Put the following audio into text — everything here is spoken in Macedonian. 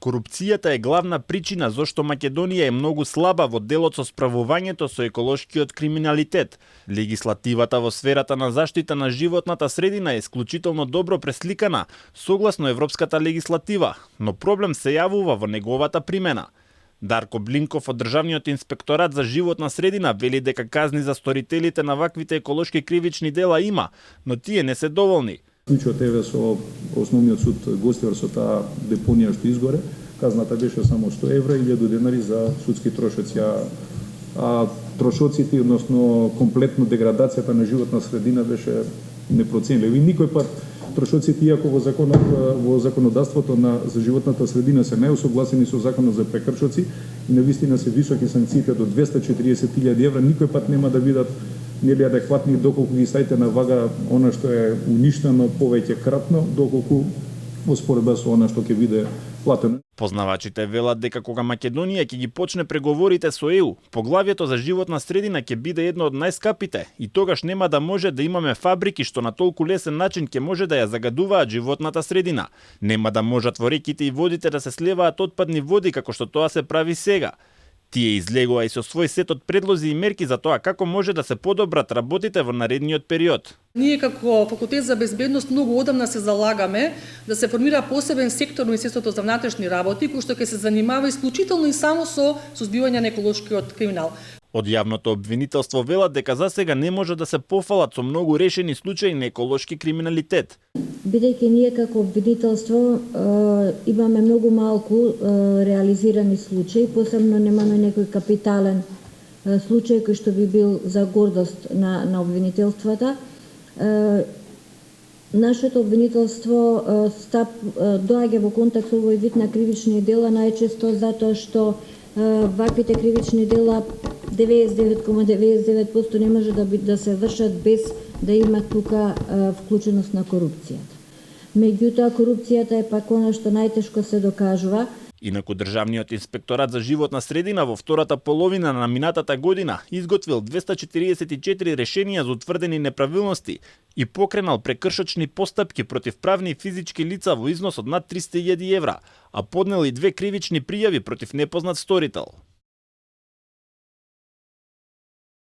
Корупцијата е главна причина зошто Македонија е многу слаба во делот со справувањето со еколошкиот криминалитет. Легислативата во сферата на заштита на животната средина е исклучително добро пресликана, согласно европската легислатива, но проблем се јавува во неговата примена. Дарко Блинков од Државниот инспекторат за животна средина вели дека казни за сторителите на ваквите еколошки кривични дела има, но тие не се доволни. Случајот еве со основниот суд Гостивар со таа депонија што изгоре, казната беше само 100 евра и 1000 денари за судски трошоци, а трошоците, односно комплетно деградацијата на животна средина беше непроценлива. И никој пат трошоците, иако во законодавството за животната средина се неусогласени со законот за прекршоци и навистина се високи санкциите до 240.000 евра, никој пат нема да бидат нели адекватни доколку ги ставите на вага она што е уништено повеќе кратно, доколку во споредба со она што ќе биде платено. Познавачите велат дека кога Македонија ќе ги почне преговорите со ЕУ, поглавието за животна средина ќе биде едно од најскапите и тогаш нема да може да имаме фабрики што на толку лесен начин ќе може да ја загадуваат животната средина. Нема да можат во реките и водите да се слеваат отпадни води како што тоа се прави сега. Тие излегува и со свој сет од предлози и мерки за тоа како може да се подобрат работите во наредниот период. Ние како Факултет за безбедност многу одамна се залагаме да се формира посебен сектор во Министерството за внатрешни работи кој што ќе се занимава исклучително и само со сузбивање на еколошкиот криминал. Од јавното обвинителство велат дека засега не може да се пофалат со многу решени случаи на еколошки криминалитет. Бидејќи ние како обвинителство имаме многу малку реализирани случаи, посебно немаме некој капитален случај кој што би бил за гордост на обвинителствата. Нашето обвинителство доаѓа во контакт со овој вид на кривични дела најчесто затоа што ваквите кривични дела 99,99% не може да се вршат без да има тука вклученост на корупцијата. Меѓутоа, корупцијата е пак она што најтешко се докажува. Инаку Државниот инспекторат за животна средина во втората половина на минатата година изготвил 244 решенија за утврдени неправилности и покренал прекршочни постапки против правни и физички лица во износ од над 300.000 евра, а поднел и 2 кривични пријави против непознат сторител.